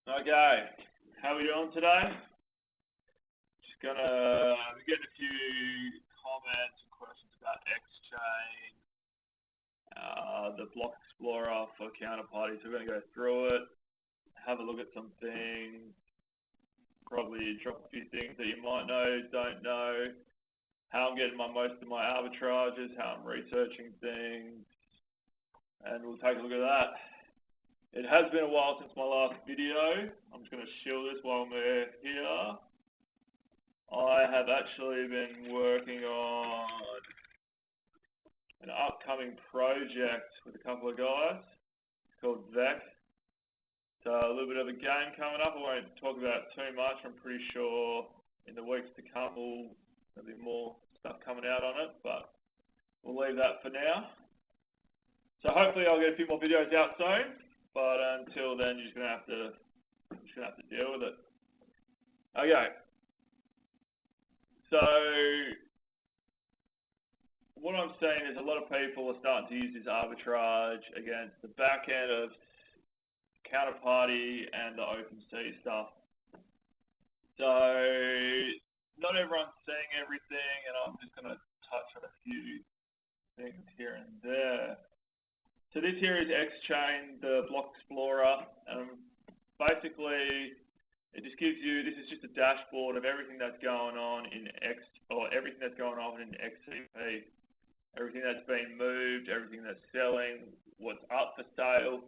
Okay, how are we doing today? Just gonna be getting a few comments and questions about Xchain, the block explorer for counterparty. So we're gonna go through it, have a look at some things, probably drop a few things that you might know, don't know, how I'm getting most of my arbitrages, how I'm researching things, and we'll take a look at that. It has been a while since my last video. I'm just going to shield this while we're here. I have actually been working on an upcoming project with a couple of guys. It's called Xchain. So a little bit of a game coming up. I won't talk about it too much. I'm pretty sure in the weeks to come there'll be more stuff coming out on it, but we'll leave that for now. So hopefully I'll get a few more videos out soon. But until then, you're just gonna have to deal with it. Okay. So what I'm saying is a lot of people are starting to use this arbitrage against the back end of counterparty and the OpenSea stuff. So not everyone's seeing everything, and I'm just gonna touch on a few things here and there. So this here is Xchain, the block explorer. Basically, it just gives you, this is just a dashboard of everything that's going on in everything that's going on in XCP, everything that's being moved, everything that's selling, what's up for sale,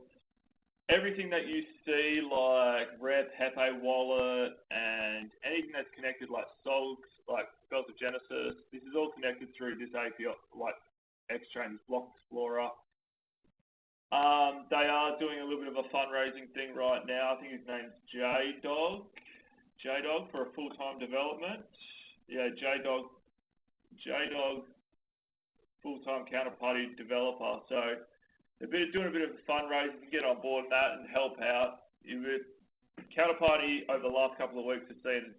everything that you see like Rarepepewallet and anything that's connected like SoG, like Spells of Genesis. This is all connected through this API, like Xchain's block explorer. They are doing a little bit of a fundraising thing right now. I think his name's JDog for a full-time development. Yeah, JDog, full-time counterparty developer. So they're doing a bit of fundraising to get on board with that and help out. Counterparty over the last couple of weeks has seen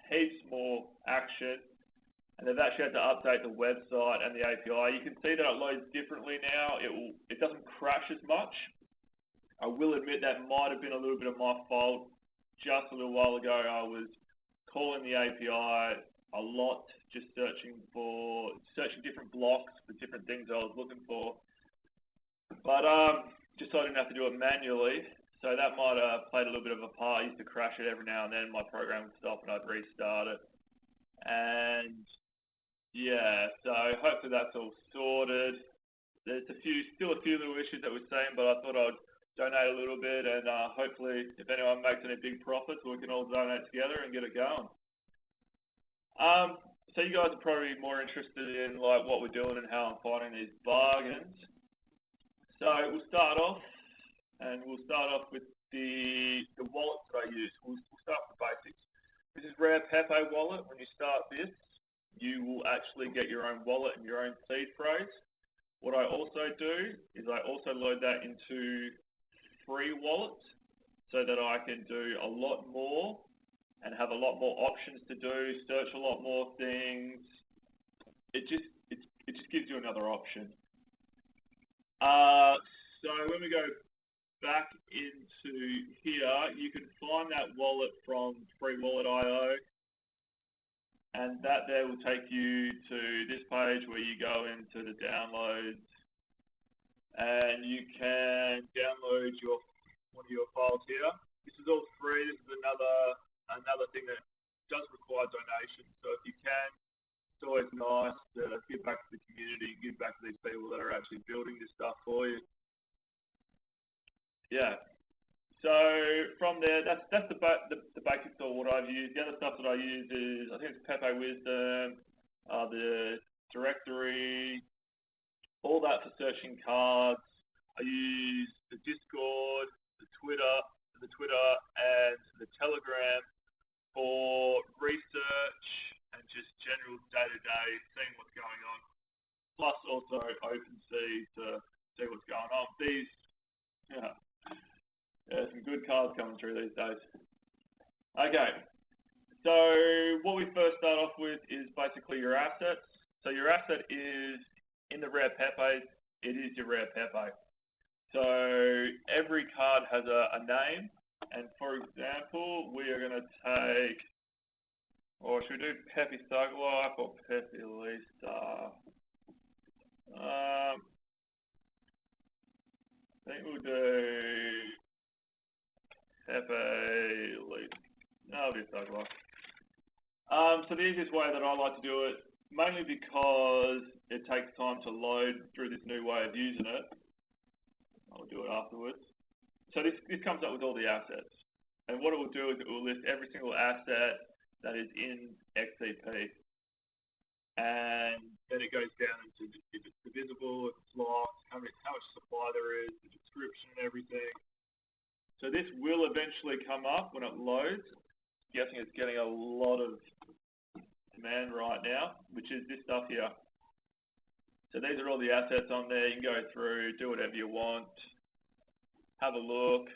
heaps more action, and they've actually had to update the website and the API. You can see that it loads differently now. It doesn't crash as much. I will admit that might have been a little bit of my fault. Just a little while ago, I was calling the API a lot, just searching different blocks for different things I was looking for. But just so I didn't have to do it manually. So that might have played a little bit of a part. I used to crash it every now and then. My program would stop and I'd restart it. And yeah, so hopefully that's all sorted. There's still a few little issues that we're seeing, but I thought I'd donate a little bit, and hopefully if anyone makes any big profits, we can all donate together and get it going. So you guys are probably more interested in like what we're doing and how I'm finding these bargains. So we'll start off with the wallets that I use. We'll start with the basics. This is Rarepepewallet. When you start this, you will actually get your own wallet and your own seed phrase. What I also do is I also load that into FreeWallet so that I can do a lot more and have a lot more options to do, search a lot more things. It just gives you another option. So when we go back into here, you can find that wallet from FreeWallet.io, and that there will take you to this page where you go into the downloads, and you can download one of your files here. This is all free. This is another thing that does require donations. So if you can, it's always nice to give back to the community, give back to these people that are actually building this stuff for you. Yeah. So from there, that's the basics of what I've used. The other stuff that I use is, I think it's Pepe Wisdom, the directory, all that for searching cards. I use the Discord, the Twitter, and the Telegram for research and just general day-to-day, seeing what's going on. Plus also OpenSea to see what's going on. There's some good cards coming through these days. Okay, so what we first start off with is basically your assets. So your asset is in the Rarepepe, it is your Rarepepe. So every card has a name, And for example, we are going to take, or should we do Pepes and SoG or Pepe Lisa? I think we'll do Pepe Lisa. No, I'll do SoG. So the easiest way that I like to do it, mainly because it takes time to load through this new way of using it. I'll do it afterwards. So this comes up with all the assets. And what it will do is it will list every single asset that is in XCP. And then it goes down into if it's divisible, if it's locked, how much supply there is, the description and everything. So this will eventually come up when it loads. I'm guessing it's getting a lot of demand right now, which is this stuff here. So these are all the assets on there. You can go through, do whatever you want, have a look.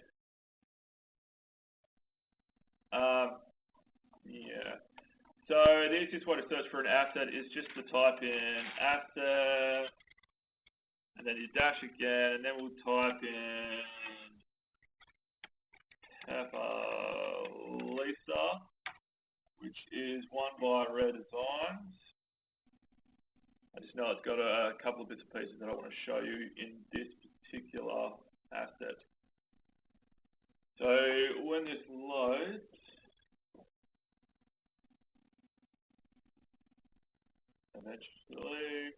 Yeah. So the easiest way to search for an asset is just to type in asset, and then you dash again, and then we'll type in Pepe Lisa, which is one by Rare Designs. I just know it's got a couple of bits and pieces that I want to show you in this particular asset. So when this loads, eventually,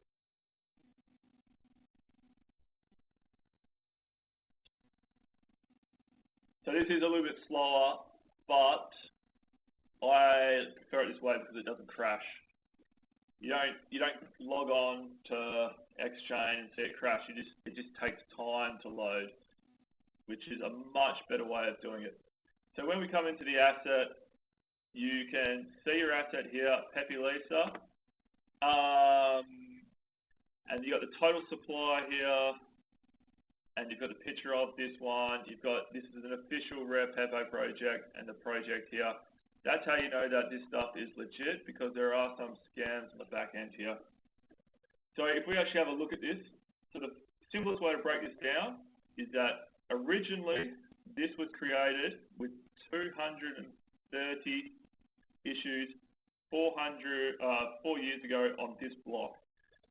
so this is a little bit slower, but I prefer it this way because it doesn't crash. You don't log on to Xchain and see it crash. It just takes time to load, which is a much better way of doing it. So when we come into the asset, you can see your asset here, Pepe Lisa, and you've got the total supply here, and you've got a picture of this one. You've got, this is an official Rarepepewallet project, and the project here. That's how you know that this stuff is legit, because there are some scams on the back end here. So if we actually have a look at this, so the simplest way to break this down is that originally this was created with 230 issues 4 years ago on this block.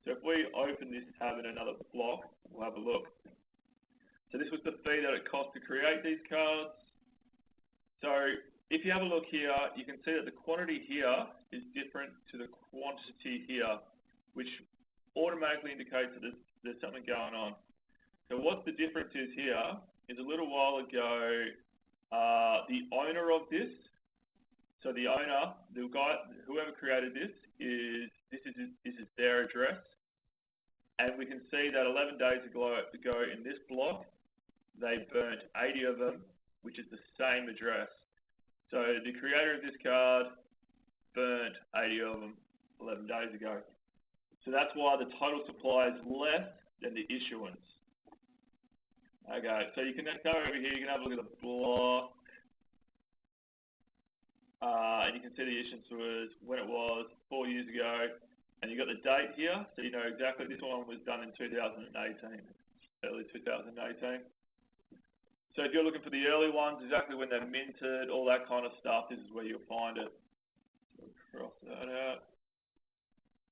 So if we open this tab in another block, we'll have a look. So this was the fee that it cost to create these cards. So if you have a look here, you can see that the quantity here is different to the quantity here, which automatically indicates that there's something going on. So what the difference is here is a little while ago, the owner of this, so the owner, the guy, whoever created this is their address. And we can see that 11 days ago in this block, they burnt 80 of them, which is the same address. So the creator of this card burnt 80 of them 11 days ago. So that's why the total supply is less than the issuance. Okay, so you can go over here, you can have a look at the block. And you can see the issuance was when it was 4 years ago. And you got the date here, so you know exactly this one was done in 2018, early 2018. So if you're looking for the early ones, exactly when they're minted, all that kind of stuff, this is where you'll find it. So cross that out.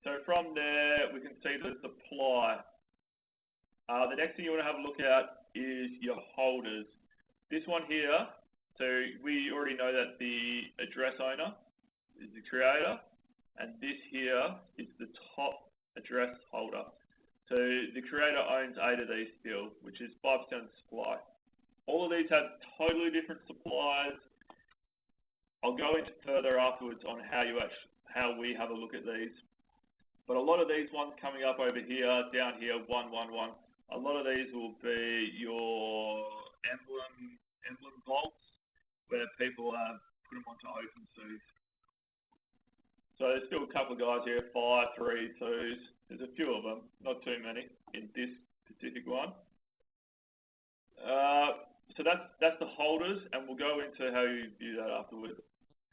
So from there, we can see the supply. The next thing you want to have a look at is your holders. This one here, so we already know that the address owner is the creator, and this here is the top address holder. So the creator owns 8 of these still, which is 5% of the supply. All of these have totally different supplies. I'll go into further afterwards on how we have a look at these. But a lot of these ones coming up over here, down here, 111. A lot of these will be your emblem vaults, where people put them onto OpenSea. So there's still a couple of guys here, 5, 3, 2s. There's a few of them, not too many in this specific one. So that's the holders, and we'll go into how you view that afterwards.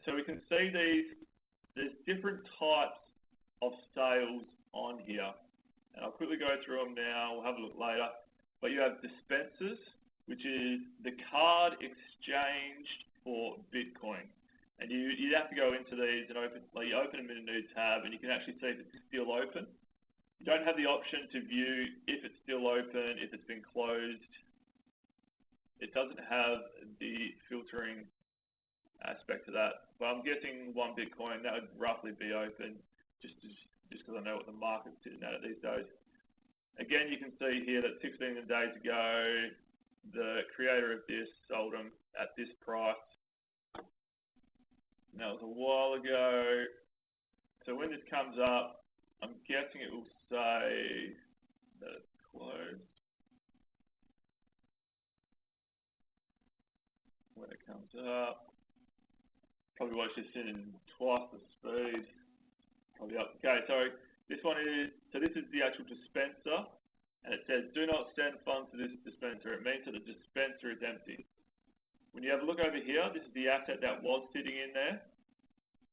So we can see there's different types of sales on here. And I'll quickly go through them now, we'll have a look later. But you have dispensers, which is the card exchanged for Bitcoin. And you have to go into these and you open them in a new tab, and you can actually see if it's still open. You don't have the option to view if it's still open, if it's been closed. It doesn't have the filtering aspect to that. But I'm guessing one Bitcoin, that would roughly be open, just because I know what the market's sitting at these days. Again, you can see here that 16 days ago, the creator of this sold them at this price. And that was a while ago. So when this comes up, I'm guessing it will say that it's closed. When it comes up, probably watch this in twice the speed. Probably up. Okay, so this one is, so this is the actual dispenser, and it says, do not send funds to this dispenser. It means that the dispenser is empty. When you have a look over here, this is the asset that was sitting in there.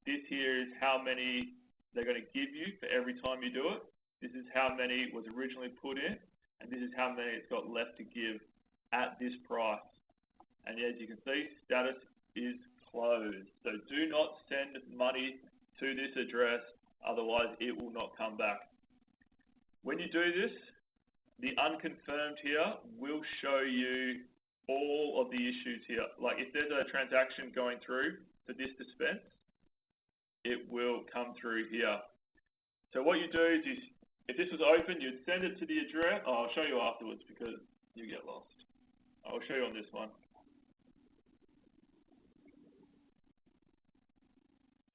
This here is how many they're going to give you for every time you do it. This is how many was originally put in, and this is how many it's got left to give at this price. And as you can see, status is closed. So do not send money to this address, otherwise it will not come back. When you do this, the unconfirmed here will show you all of the issues here. Like if there's a transaction going through to this dispense, it will come through here. So what you do is, if this was open, you'd send it to the address. Oh, I'll show you afterwards because you get lost. I'll show you on this one.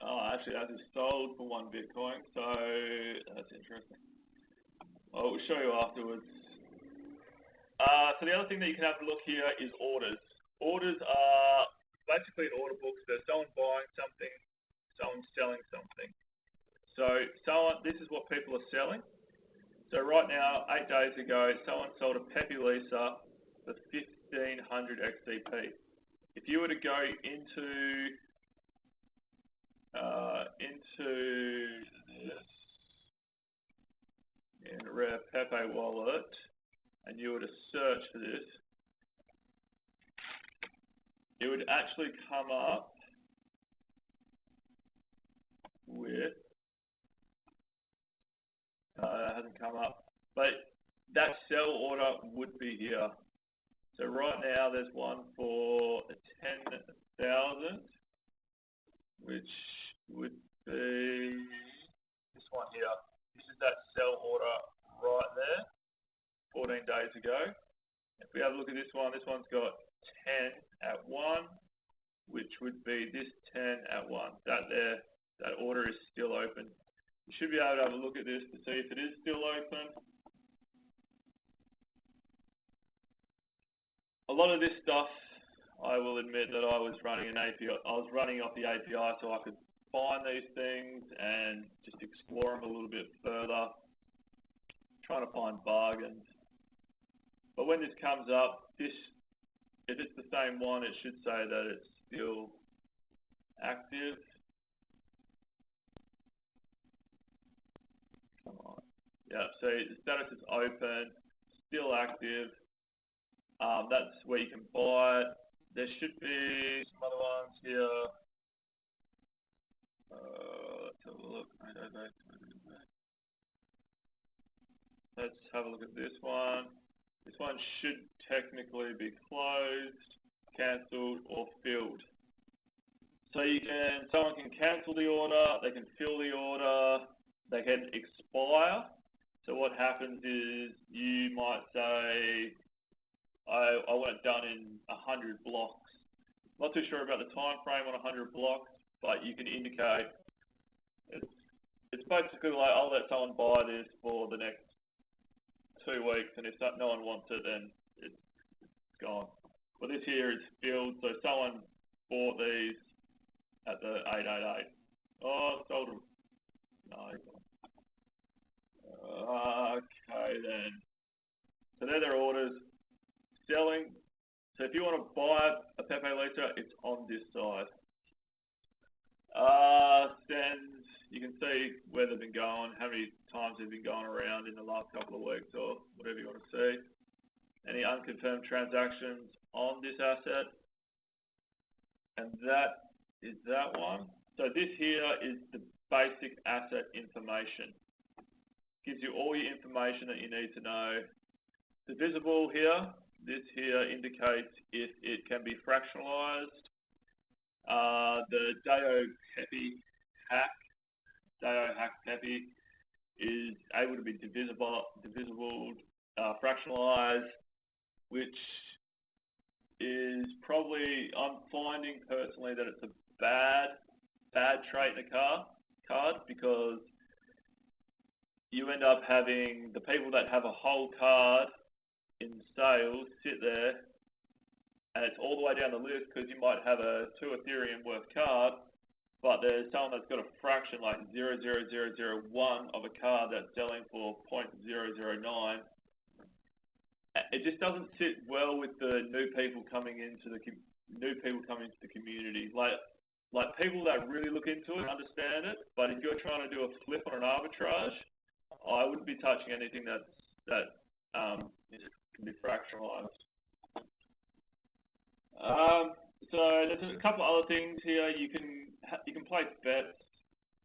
Oh, actually, that is sold for 1 Bitcoin, so that's interesting. I'll show you afterwards. So the other thing that you can have a look here is orders. Orders are basically an order book. So someone buying something, someone selling something. So this is what people are selling. So right now, 8 days ago, someone sold a Pepe Lisa for 1,500 XDP. If you were to go into this in Rarepepewallet, and you were to search for this, it would actually come up with, it hasn't come up, but that sell order would be here. So right now there's one for 10,000, which would be this one here. This is that sell order right there, 14 days ago. If we have a look at this one's got 10 at 1, which would be this 10 at 1. That order is still open. You should be able to have a look at this to see if it is still open. A lot of this stuff, I will admit that I was running an API. I was running off the API so I could find these things and just explore them a little bit further, trying to find bargains. But when this comes up, if it's the same one, it should say that it's still active. Come on. Yeah, so the status is open, still active. That's where you can buy it. There should be some other ones here. Let's have a look. Let's have a look at this one. This one should technically be closed, cancelled, or filled. So someone can cancel the order, they can fill the order, they can expire. So what happens is you might say, I want it done in 100 blocks. Not too sure about the time frame on 100 blocks, but you can indicate it's basically like, I'll let someone buy this for the next 2 weeks, and if no one wants it, then it's gone. Well, this here is filled, so someone bought these at the 888. Oh, sold them. No, okay then. So they're their orders. Selling. So if you want to buy a Pepe Lisa, it's on this side. Send. You can see where they've been going, how many times they've been going around in the last couple of weeks, or whatever you want to see. any unconfirmed transactions on this asset. And that is that one. So this here is the basic asset information. Gives you all your information that you need to know. The visible here, this here indicates if it can be fractionalized. The Pepe hack, Pepe, is able to be divisible, fractionalized, which is probably, I'm finding personally that it's a bad trait in a card because you end up having the people that have a whole card in sales sit there, and it's all the way down the list because you might have a 2 Ethereum worth card, but there's someone that's got a fraction like 0.0001 of a card that's selling for 0.009. It just doesn't sit well with the new people coming into the community. Like people that really look into it understand it, but if you're trying to do a flip on an arbitrage, I wouldn't be touching anything that can be fractionalized. So there's a couple other things here. You can place bets,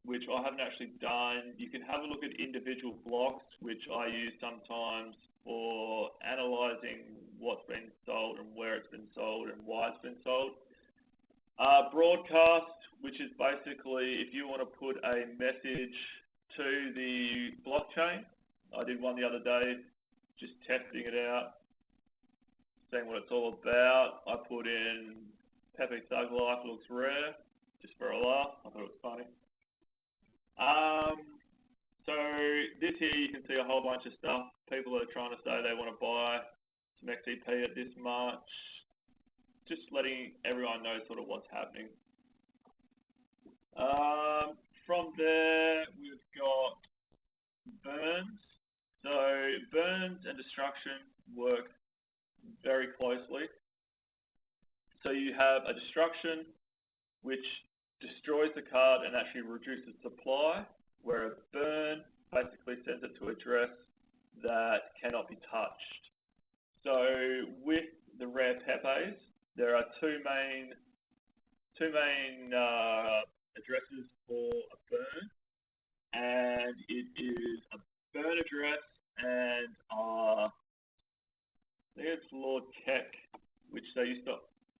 which I haven't actually done. You can have a look at individual blocks, which I use sometimes for analyzing what's been sold and where it's been sold and why it's been sold. Broadcast, which is basically if you want to put a message to the blockchain. I did one the other day, just testing it out, seeing what it's all about. I put in Pepes and SoG looks rare, just for a laugh. I thought it was funny. So this here you can see a whole bunch of stuff. People are trying to say they want to buy some XCP at this much. Just letting everyone know sort of what's happening. From there, we've got burns. So burns and destruction work very closely. So you have a destruction which destroys the card and actually reduces supply, where a burn basically sends it to an address that cannot be touched. So with the Rarepepes, there are two main addresses for a burn, and it is a burn address and I think it's Lord Keck, which they used to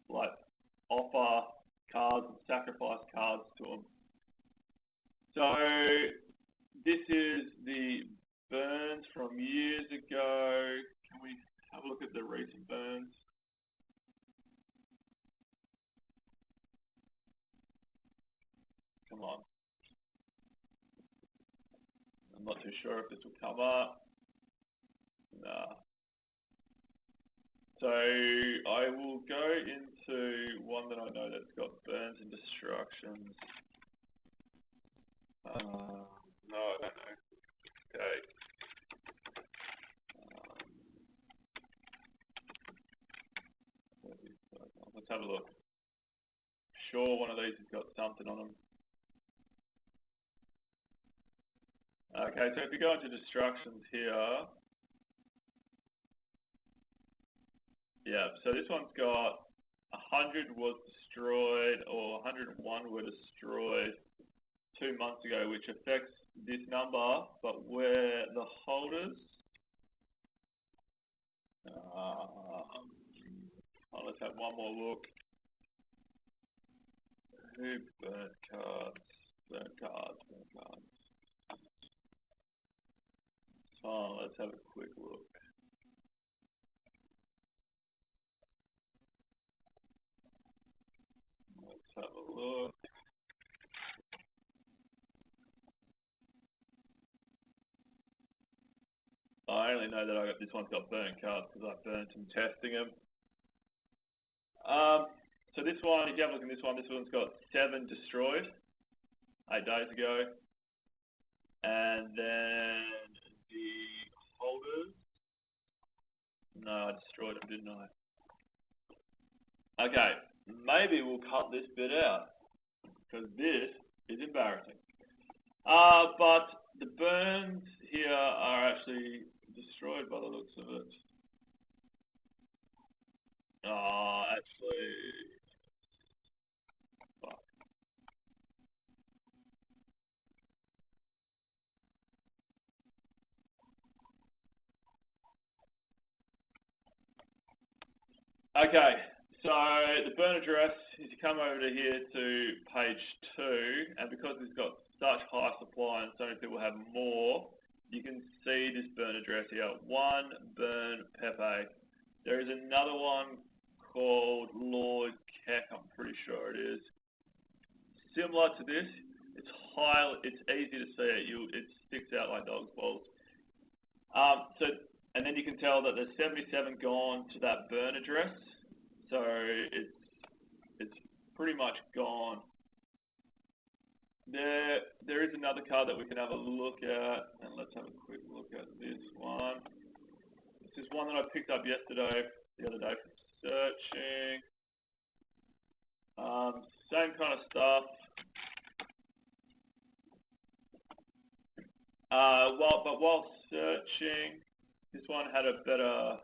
like offer cards and sacrifice cards to them. So this is the burns from years ago. Can we have a look at the recent burns? Come on. I'm not too sure if this will come up. Nah. So I will go into one that I know that's got burns and destructions. No, I don't know. Okay. Let's have a look. Sure, one of these has got something on them. Okay, so if you go into destructions here, yeah, so this one's got 100 was destroyed or 101 were destroyed 2 months ago, which affects this number, but where the holders, let's have one more look. Who burnt cards? Burnt cards. So let's have a quick look. Let's have a look. I only know that this one's got burnt cards because I burnt them testing them. So this one, if you have a look at this one's got 7 destroyed 8 days ago. And then the holders, no, I destroyed them, didn't I? Okay, maybe we'll cut this bit out because this is embarrassing. But the burns here are actually destroyed by the looks of it. Actually, fuck. Okay, so the burn address is you come over to here to page 2, and because it's got such high supply and so many people have more, you can see this burn address here, 1 burn Pepe. There is another one called Lord Keck, I'm pretty sure it is. Similar to this, it's easy to see it. It sticks out like dog's balls. And then you can tell that there's 77 gone to that burn address, so it's pretty much gone. There is another card that we can have a look at, and let's have a quick look at this one. This is one that I picked up the other day from searching. Same kind of stuff. While searching, this one had a better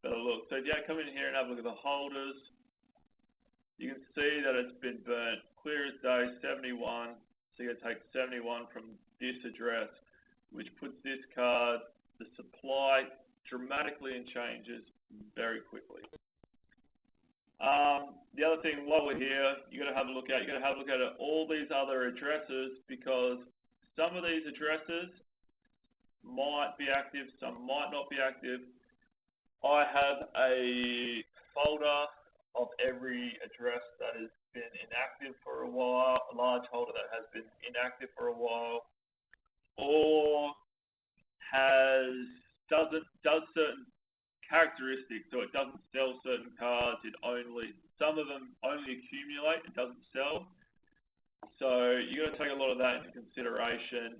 look. So if you come in here and have a look at the holders, you can see that it's been burnt clear as day, 71. So you're going to take 71 from this address, which puts this card, the supply dramatically and changes very quickly. The other thing, while we're here, you got to have a look at all these other addresses, because some of these addresses might be active, some might not be active. I have a folder of every address that has been inactive for a while, a large holder that has been inactive for a while, or does certain characteristics, so it doesn't sell certain cards. Some of them only accumulate, it doesn't sell. So you got to take a lot of that into consideration.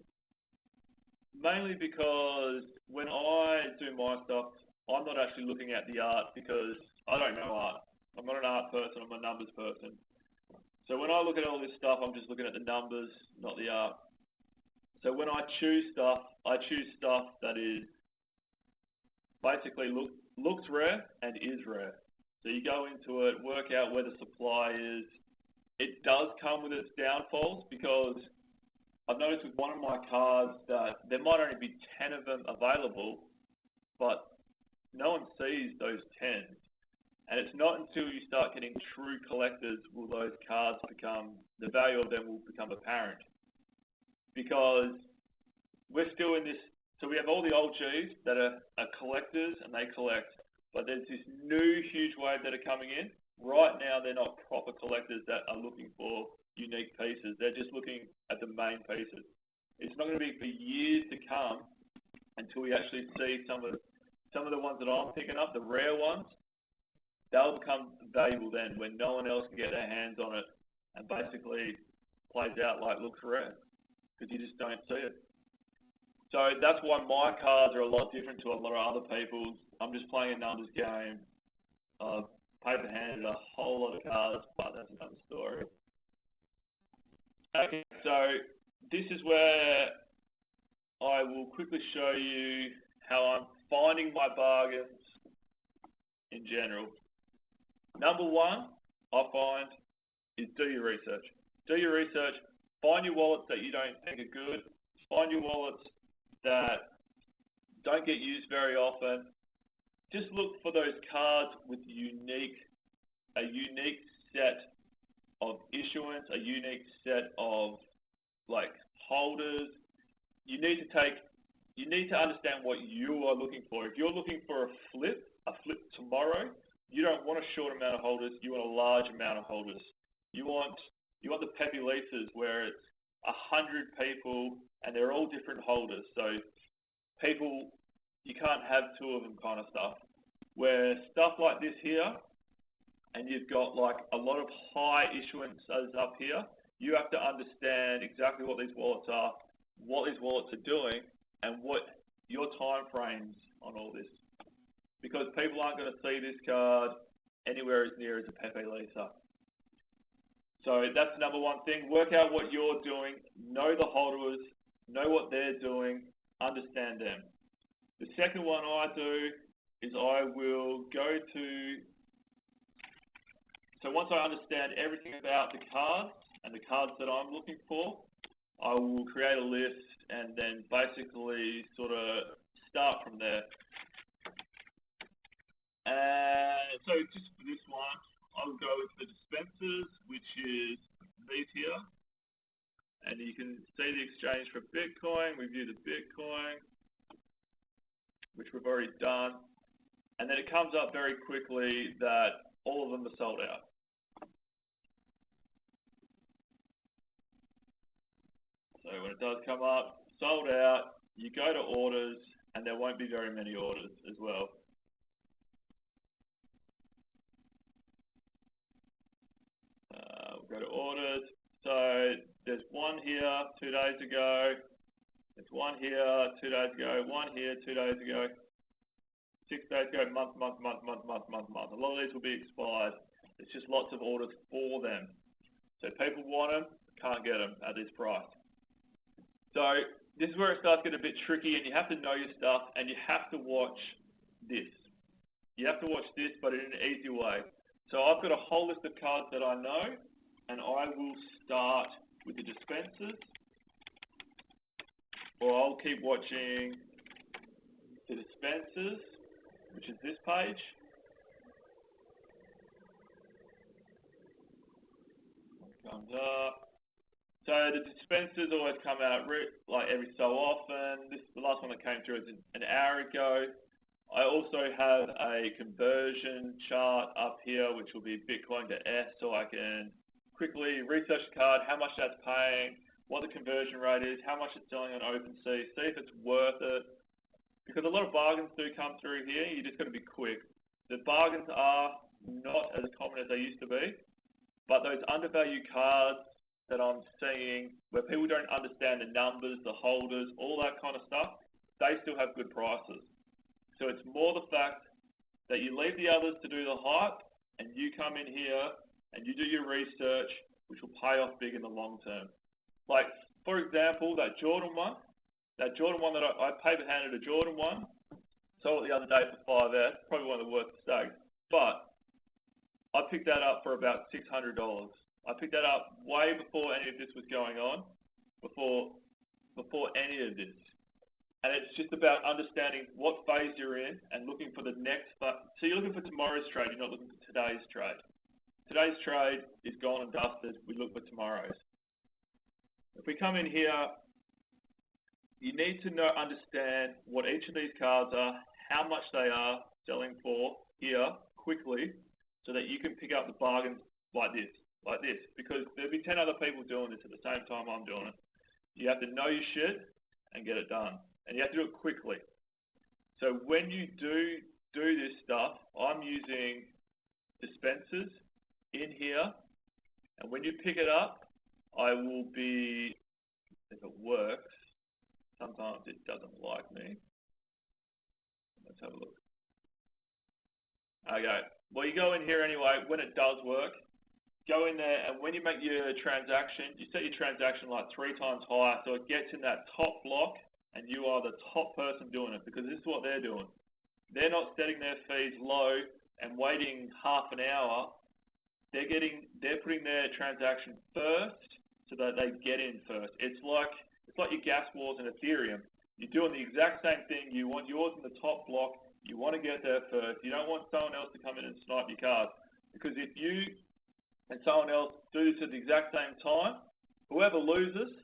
Mainly because when I do my stuff, I'm not actually looking at the art, because I don't know art. I'm not an art person, I'm a numbers person. So when I look at all this stuff, I'm just looking at the numbers, not the art. So when I choose stuff that is basically looks rare and is rare. So you go into it, work out where the supply is. It does come with its downfalls, because I've noticed with one of my cards that there might only be 10 of them available, but no one sees those 10. And it's not until you start getting true collectors will those cards the value of them will become apparent. Because we're still in this, so we have all the old Gs that are collectors and they collect, but there's this new huge wave that are coming in. Right now, they're not proper collectors that are looking for unique pieces. They're just looking at the main pieces. It's not going to be for years to come until we actually see some of the ones that I'm picking up, the rare ones. They'll become valuable then, when no one else can get their hands on it, and basically plays out like looks rare, because you just don't see it. So that's why my cards are a lot different to a lot of other people's. I'm just playing a numbers game. Paper handed a whole lot of cards, but that's another story. Okay, so this is where I will quickly show you how I'm finding my bargains in general. Number one, I find, is do your research. Do your research. Find your wallets that you don't think are good. Find your wallets that don't get used very often. Just look for those cards with a unique set of issuance, a unique set of holders. You need to understand what you are looking for. If you're looking for a flip tomorrow, you don't want a short amount of holders, you want a large amount of holders. You want the pepe leases where it's 100 people and they're all different holders. So people, you can't have two of them kind of stuff. Where stuff like this here, and you've got a lot of high issuances up here, you have to understand exactly what these wallets are, what these wallets are doing, and what your time frames on all this. Because people aren't going to see this card anywhere as near as a pepe lisa. So that's number one thing. Work out what you're doing, know the holders, know what they're doing, understand them. The second one I do is I will go to So once I understand everything about the cards and the cards that I'm looking for, I will create a list and then basically sort of start from there. And so just for this one, I'll go with the dispensers, which is these here. And you can see the exchange for Bitcoin. We view the Bitcoin, which we've already done. And then it comes up very quickly that all of them are sold out. So when it does come up, sold out, you go to orders, and there won't be very many orders as well. We'll go to orders. So there's one here 2 days ago. There's one here 2 days ago. One here 2 days ago. 6 days ago. Month. A lot of these will be expired. It's just lots of orders for them. So people want them, can't get them at this price. So this is where it starts getting a bit tricky, and you have to know your stuff, and you have to watch this. You have to watch this, but in an easy way. So I've got a whole list of cards that I know, and I will start with the dispensers, or I'll keep watching the dispensers, which is this page. Comes up. So the dispensers always come out like every so often. The last one that came through is an hour ago. I also have a conversion chart up here, which will be Bitcoin to S, so I can quickly research the card, how much that's paying, what the conversion rate is, how much it's selling on OpenSea, see if it's worth it. Because a lot of bargains do come through here, you just got to be quick. The bargains are not as common as they used to be, but those undervalued cards that I'm seeing, where people don't understand the numbers, the holders, all that kind of stuff, they still have good prices. So it's more the fact that you leave the others to do the hype, and you come in here and you do your research, which will pay off big in the long term. Like, for example, that Jordan one that I paper handed a Jordan one, sold it the other day for 5S, probably one of the worst mistakes. But I picked that up for about $600. I picked that up way before any of this was going on, before any of this. And it's just about understanding what phase you're in and looking for the next. So you're looking for tomorrow's trade, you're not looking for today's trade. Today's trade is gone and dusted, we look for tomorrow's. If we come in here, you need to understand what each of these cards are, how much they are selling for here quickly, so that you can pick up the bargains like this, because there'll be 10 other people doing this at the same time I'm doing it. You have to know your shit and get it done. And you have to do it quickly. So when you do this stuff, I'm using dispensers in here, and when you pick it up, I will be, if it works, sometimes it doesn't like me. Let's have a look. Okay, well, you go in here anyway. When it does work, go in there, and when you make your transaction, you set your transaction like 3 times higher, so it gets in that top block, and you are the top person doing it, because this is what they're doing. They're not setting their fees low and waiting half an hour. They're putting their transaction first so that they get in first. It's like your gas wars in Ethereum. You're doing the exact same thing. You want yours in the top block. You want to get there first. You don't want someone else to come in and snipe your cards, because if you and someone else do this at the exact same time, whoever loses,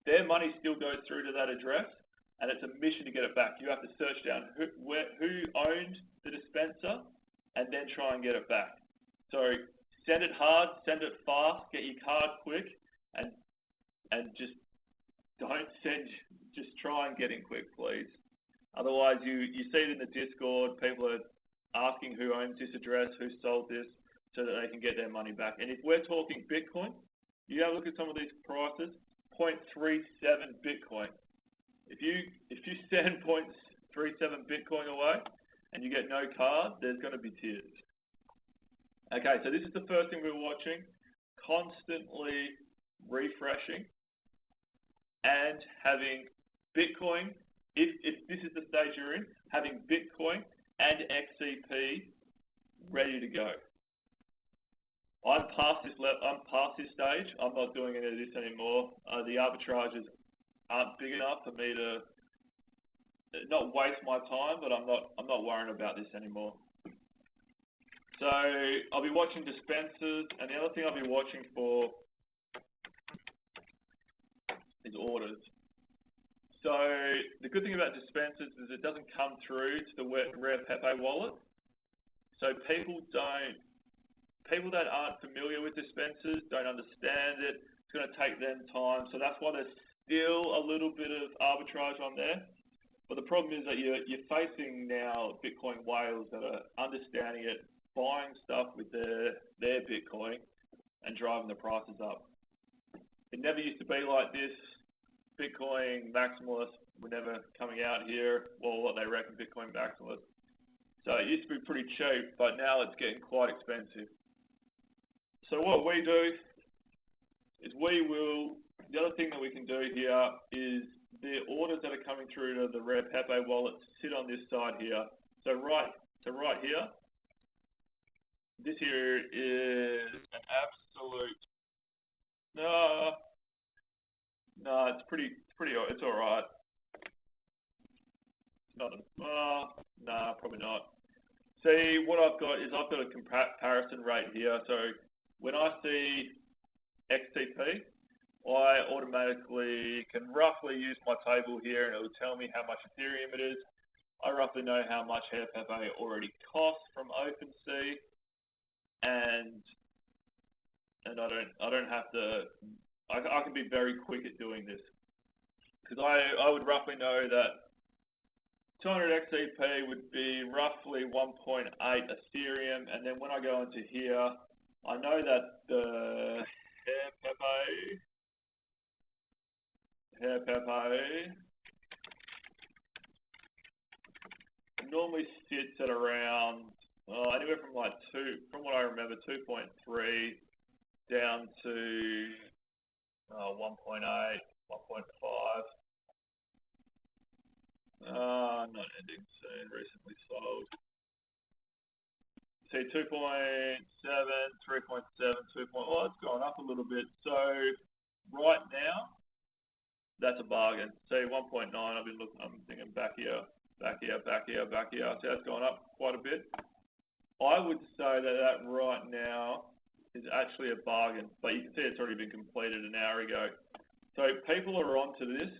their money still goes through to that address, and it's a mission to get it back. You have to search down who owned the dispenser, and then try and get it back. So send it hard, send it fast, get your card quick, and just don't send. Just try and get in quick, please. Otherwise, you see it in the Discord. People are asking who owns this address, who sold this, so that they can get their money back. And if we're talking Bitcoin, you have a look at some of these prices. 0.37 Bitcoin. If you send 0.37 Bitcoin away and you get no card, there's going to be tears. Okay, so this is the first thing we're watching. Constantly refreshing and having Bitcoin. If this is the stage you're in, having Bitcoin and XCP ready to go. I'm past this I'm past this stage. I'm not doing any of this anymore. The arbitrages aren't big enough for me to not waste my time, but I'm not worrying about this anymore. So I'll be watching dispensers, and the other thing I'll be watching for is orders. So the good thing about dispensers is it doesn't come through to the Rarepepewallet. So people that aren't familiar with dispensers don't understand it. It's going to take them time. So that's why there's still a little bit of arbitrage on there. But the problem is that you're facing now Bitcoin whales that are understanding it, buying stuff with their Bitcoin and driving the prices up. It never used to be like this. Bitcoin maximalists were never coming out here, well, what they reckon Bitcoin maximalists. So it used to be pretty cheap, but now it's getting quite expensive. So what we do is the other thing that we can do here is the orders that are coming through to the Rarepepewallet sit on this side here. So right here, this here is an absolute, no, it's all right. It's not, nah, probably not. See, what I've got is I've got a comparison rate here. So when I see XTP, I automatically can roughly use my table here and it will tell me how much Ethereum it is. I roughly know how much Pepe already costs from OpenSea, and I don't have to. I can be very quick at doing this because I would roughly know that 200 XTP would be roughly 1.8 Ethereum, and then when I go into here, I know that the Pepe normally sits at around anywhere from like from what I remember, 2.3 down to 1.8, 1.5. Not ending soon, recently sold. See 2.7, 3.7, 2. Oh, it's gone up a little bit. So right now, that's a bargain. See 1.9, I've been looking, I'm thinking back here. So that's gone up quite a bit. I would say that right now is actually a bargain, but you can see it's already been completed an hour ago. So people are onto this.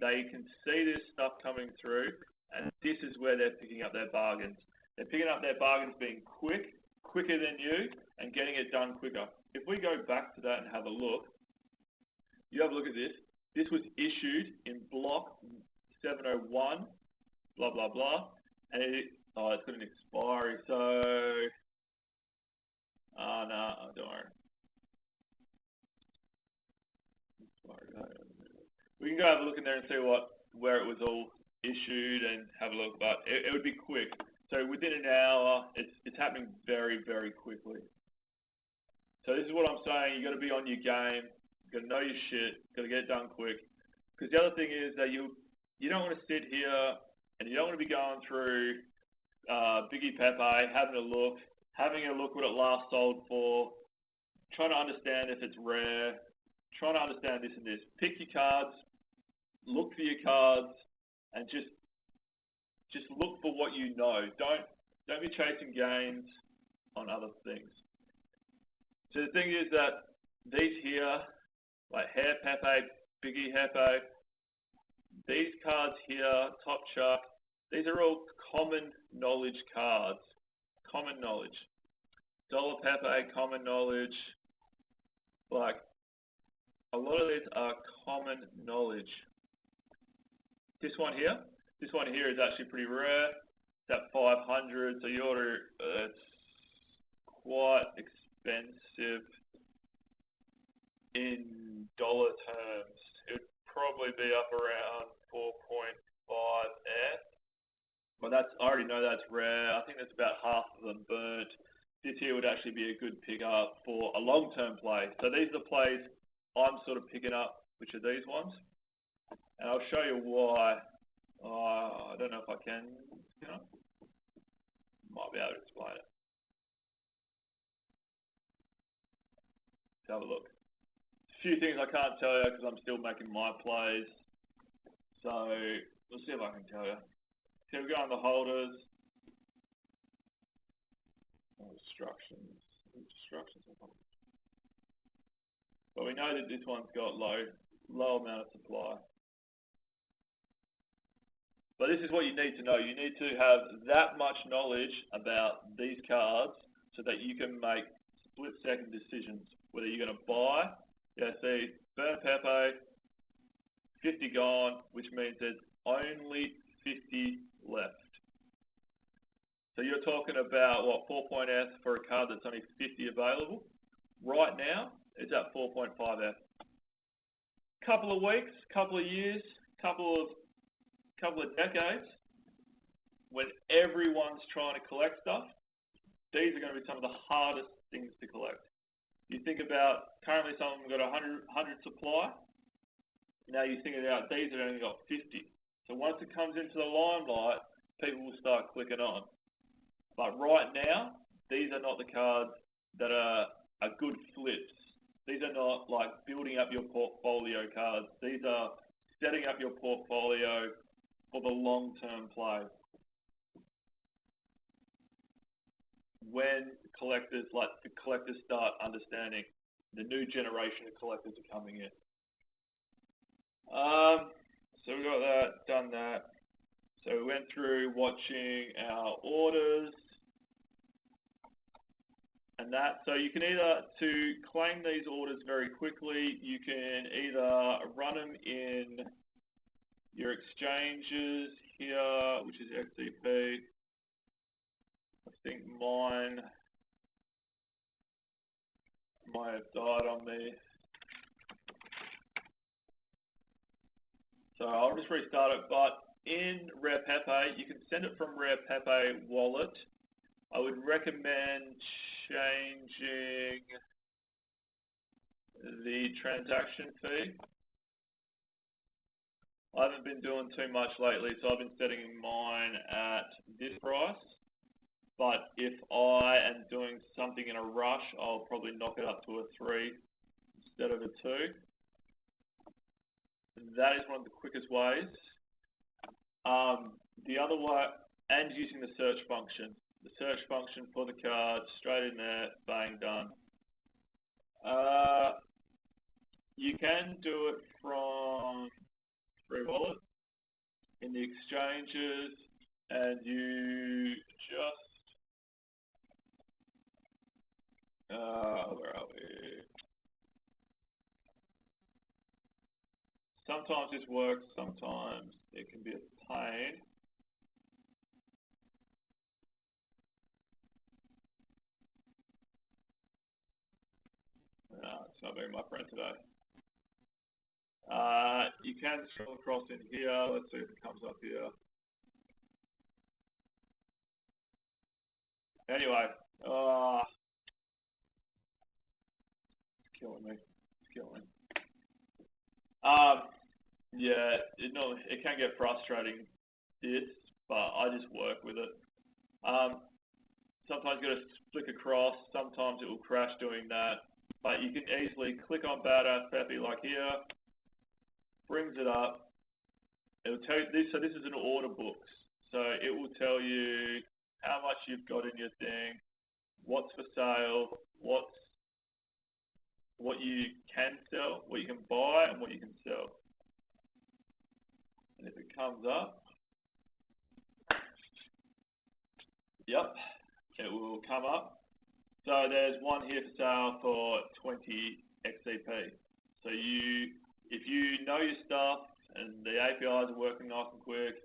They can see this stuff coming through, and this is where they're picking up their bargains. They're picking up their bargains being quicker than you, and getting it done quicker. If we go back to that and have a look, you have a look at this. This was issued in block 701, blah, blah, blah, and it's got an expiry, so, no, don't worry. We can go have a look in there and see where it was all issued and have a look, but it would be quick. So within an hour, it's happening very, very quickly. So this is what I'm saying. You got to be on your game. You got to know your shit. Got to get it done quick. Because the other thing is that you don't want to sit here and you don't want to be going through Biggie Pepe, having a look what it last sold for, trying to understand if it's rare, trying to understand this and this. Pick your cards, look for your cards, and just look for what you know. Don't be chasing gains on other things. So the thing is that these here, like Rarepepewallet, Biggie Pepe, these cards here, Top Chuck, these are all common knowledge cards. Common knowledge. Dollar Pepe, common knowledge. Like, a lot of these are common knowledge. This one here is actually pretty rare. It's at 500, so you order, it's quite expensive in dollar terms. It would probably be up around 4.5 F. But I already know that's rare. I think there's about half of them burnt. This here would actually be a good pickup for a long-term play. So these are the plays I'm sort of picking up, which are these ones. And I'll show you why. I don't know if I can, might be able to explain it. have a look. A few things I can't tell you because I'm still making my plays. So we'll see if I can tell you. So we go on the holders. Instructions. But we know that this one's got low amount of supply. But this is what you need to know. You need to have that much knowledge about these cards so that you can make split-second decisions, whether you're going to buy. Yeah, see, burn Pepe, 50 gone, which means there's only 50 left. So you're talking about, what, 4.S for a card that's only 50 available? Right now, it's at 4.5F. Couple of weeks, couple of years, couple of decades, when everyone's trying to collect stuff, these are going to be some of the hardest things to collect. You think about, currently some of them got 100 supply. Now you think about these that only got 50. So once it comes into the limelight, people will start clicking on. But right now, these are not the cards that are good flips. These are not like building up your portfolio cards. These are setting up your portfolio for the long-term play. When collectors start understanding, the new generation of collectors are coming in. So we got that, done that. So we went through watching our orders and that. So you can either, to claim these orders very quickly, you can either run them in your exchanges here, which is XCP. I think mine might have died on me. So I'll just restart it, but in Rarepepe, you can send it from Rarepepewallet. I would recommend changing the transaction fee. I haven't been doing too much lately, so I've been setting mine at this price. But if I am doing something in a rush, I'll probably knock it up to a 3 instead of a 2. That is one of the quickest ways. The other way, and using the search function. The search function for the card, straight in there, bang, done. You can do it from FreeWallet in the exchanges, and you just, where are we? Sometimes this works, sometimes it can be a pain. No, it's not being my friend today. You can scroll across in here. Let's see if it comes up here. Anyway, it's killing me. It's killing me. Yeah, it can get frustrating, but I just work with it. Sometimes you got to flick across. Sometimes it will crash doing that. But you can easily click on badass Pepe like here, brings it up. It will tell you this. So this is an order book. So it will tell you how much you've got in your thing, what's for sale, what you can sell, what you can buy, and what you can sell. And if it comes up, yep, it will come up. So there's one here for sale for 20 XCP. So if you know your stuff and the APIs are working nice and quick,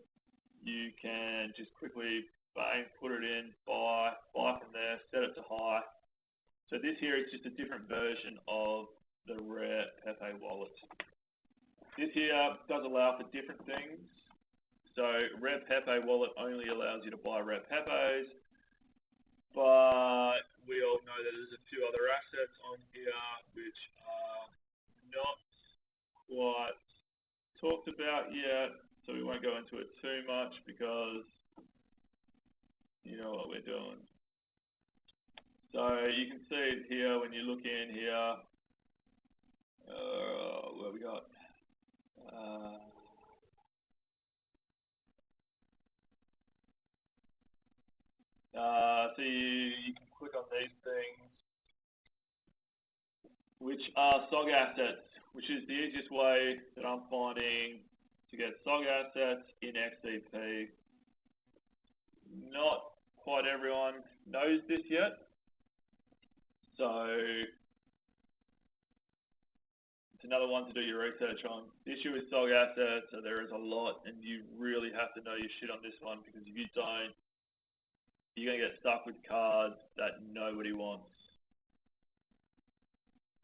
you can just quickly bang, put it in, buy from there, set it to high. So this here is just a different version of the Rarepepewallet. This here does allow for different things. So Rarepepewallet only allows you to buy Rarepepes, but we all know that there's a few other assets on here which are not quite talked about yet, so we won't go into it too much because you know what we're doing. So you can see it here when you look in here. Where we got? So you can click on these things, which are SoG assets, which is the easiest way that I'm finding to get SoG assets in XCP. Not quite everyone knows this yet, so it's another one to do your research on. The issue with SoG assets, so there is a lot, and you really have to know your shit on this one, because if you don't, you're going to get stuck with cards that nobody wants.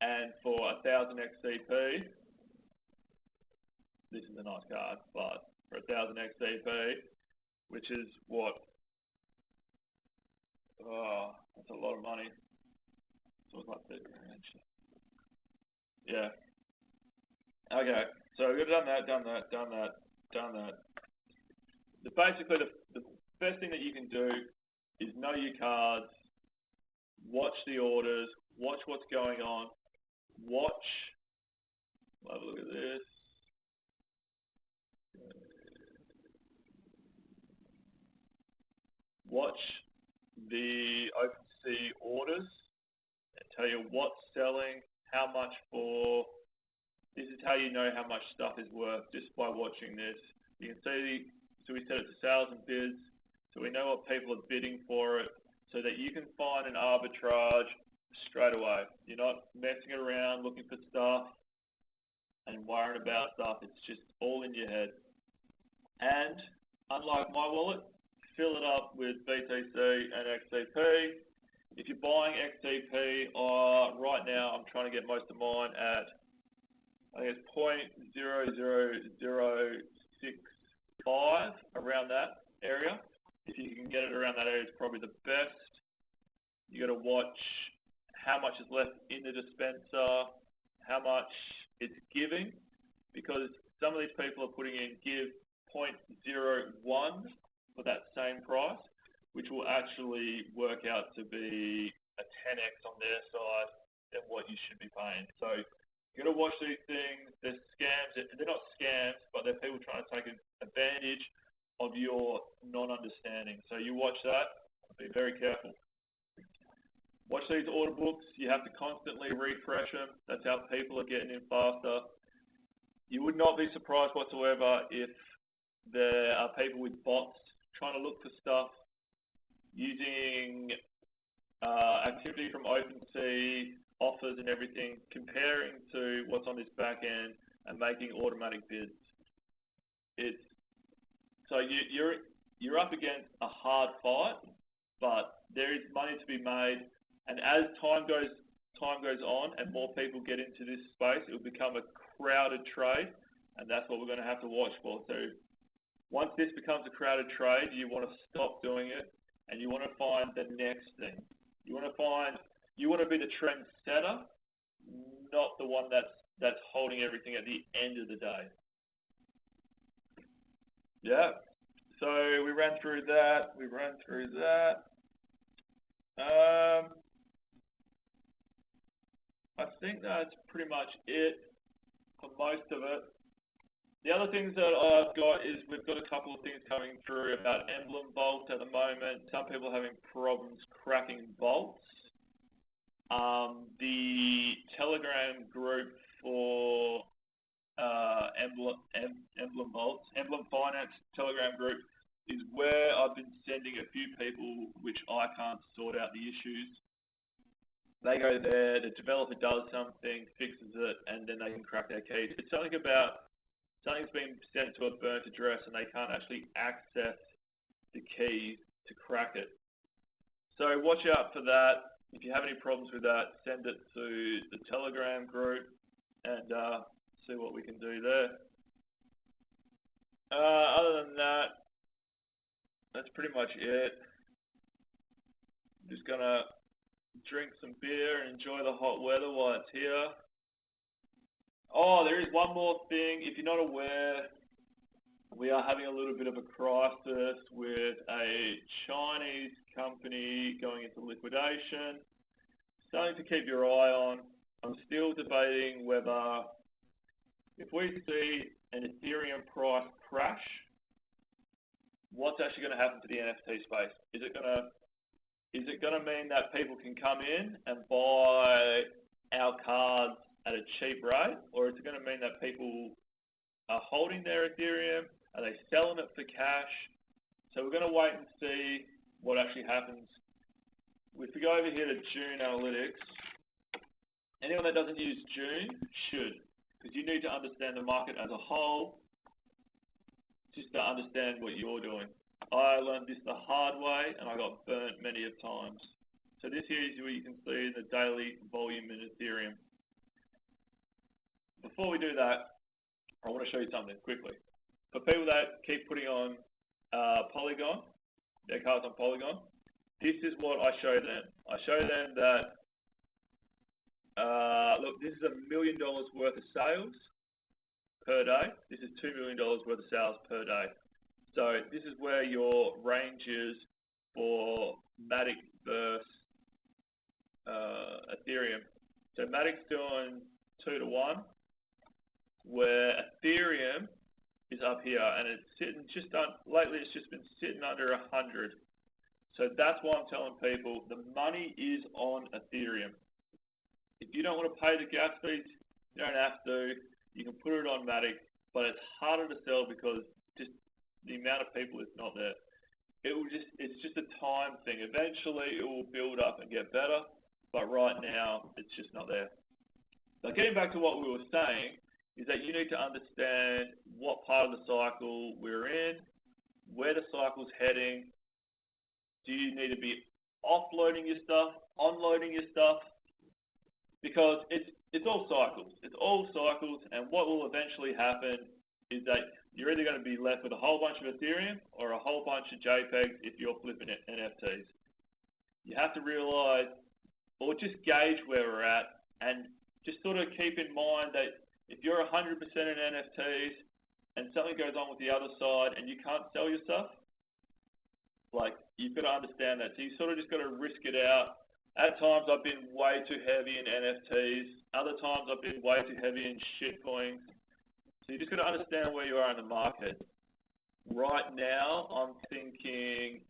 And for 1,000 XCP, this is a nice card, but for 1,000 XCP, which is what? Oh, that's a lot of money. So it's like that. Yeah. Okay, so we've done that. Basically, the best thing that you can do is know your cards, watch the orders, watch what's going on, have a look at this. Watch the OpenSea orders and tell you what's selling, how much for. This is how you know how much stuff is worth, just by watching this. You can see, so we set it to sales and bids, so we know what people are bidding for it, so that you can find an arbitrage straight away. You're not messing around looking for stuff and worrying about stuff. It's just all in your head. And unlike my wallet, fill it up with BTC and XCP. If you're buying XCP, right now I'm trying to get most of mine at, I think it's 0.00065, around that area. If you can get it around that area, it's probably the best. You got to watch how much is left in the dispenser, how much it's giving, because some of these people are putting in give 0.01 for that same price, which will actually work out to be a 10x on their side than what you should be paying. So you got to watch these things. They're scams. They're not scams, but they're people trying to take advantage of your non-understanding. So you watch that. Be very careful. Watch these order books. You have to constantly refresh them. That's how people are getting in faster. You would not be surprised whatsoever if there are people with bots trying to look for stuff using activity from OpenSea, offers and everything, comparing to what's on this back end and making automatic bids. So you're up against a hard fight, but there is money to be made. And as time goes on and more people get into this space, it will become a crowded trade, and that's what we're going to have to watch for. So once this becomes a crowded trade, you want to stop doing it, and you want to find the next thing. You want to be the trendsetter, not the one that's holding everything at the end of the day. Yeah. So we ran through that. I think that's pretty much it for most of it. The other things that I've got is we've got a couple of things coming through about emblem vault at the moment. Some people are having problems cracking vaults. The Telegram group for emblem vaults, emblem finance Telegram group, is where I've been sending a few people which I can't sort out the issues. They go there, the developer does something, fixes it, and then they can crack their keys. It's something about something's been sent to a burnt address and they can't actually access the keys to crack it. So watch out for that. If you have any problems with that, send it to the Telegram group and see what we can do there. Other than that, that's pretty much it. I'm just gonna drink some beer and enjoy the hot weather while it's here. Oh, there is one more thing. If you're not aware, we are having a little bit of a crisis with a Chinese company going into liquidation. Something to keep your eye on. I'm still debating whether if we see an Ethereum price crash, what's actually going to happen to the NFT space? Is it going to mean that people can come in and buy our cards at a cheap rate, or is it going to mean that people are holding their Ethereum? Are they selling it for cash? So we're going to wait and see what actually happens. If we go over here to June Analytics, anyone that doesn't use June should, because you need to understand the market as a whole just to understand what you're doing. I learned this the hard way and I got burnt many of times. So this here is where you can see the daily volume in Ethereum. Before we do that, I want to show you something quickly. For people that keep putting on Polygon, their cards on Polygon, this is what I show them. I show them that, look, this is $1 million worth of sales per day. This is $2 million worth of sales per day. So this is where your range is for Matic versus Ethereum. So Matic's doing 2 to 1, where Ethereum is up here, and it's sitting just on, lately it's just been sitting under 100. So that's why I'm telling people the money is on Ethereum. If you don't want to pay the gas fees, you don't have to. You can put it on Matic, but it's harder to sell because just the amount of people is not there. It's just a time thing. Eventually it will build up and get better, but right now it's just not there. So getting back to what we were saying is that you need to understand what part of the cycle we're in, where the cycle's heading. Do you need to be offloading your stuff, onloading your stuff? Because it's all cycles. It's all cycles, and what will eventually happen is that you're either going to be left with a whole bunch of Ethereum or a whole bunch of JPEGs if you're flipping NFTs. You have to realize, or just gauge where we're at, and just sort of keep in mind that if you're 100% in NFTs and something goes on with the other side and you can't sell your stuff, like, you've got to understand that. So you sort of just got to risk it out. At times I've been way too heavy in NFTs. Other times I've been way too heavy in shitcoins. So you just got to understand where you are in the market. Right now, I'm thinking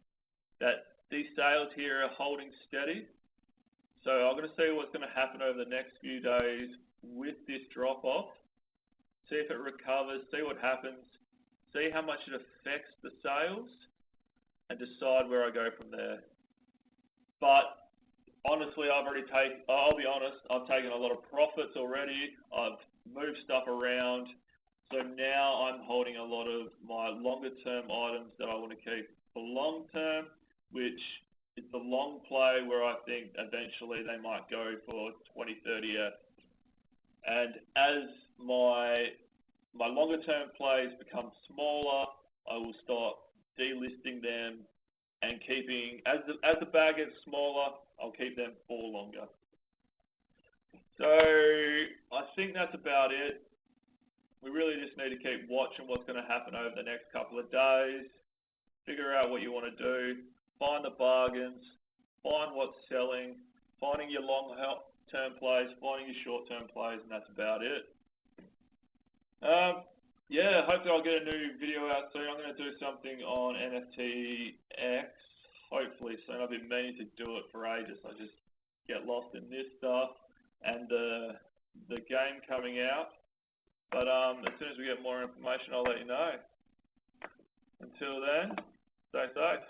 that these sales here are holding steady. So I'm going to see what's going to happen over the next few days with this drop-off. See if it recovers, see what happens, see how much it affects the sales, and decide where I go from there. But honestly, I'll be honest, I've taken a lot of profits already. I've moved stuff around. So now I'm holding a lot of my longer term items that I want to keep for long term, which is the long play where I think eventually they might go for 20, 30X. And as my longer term plays become smaller, I will start delisting them and keeping, as the bag gets smaller, I'll keep them for longer. So I think that's about it. We really just need to keep watching what's going to happen over the next couple of days, figure out what you want to do, find the bargains, find what's selling, finding your long-term plays, finding your short-term plays, and that's about it. Yeah, hopefully I'll get a new video out soon. I'm going to do something on NFTX, hopefully soon. I've been meaning to do it for ages. I just get lost in this stuff and the game coming out. But as soon as we get more information, I'll let you know. Until then, stay safe.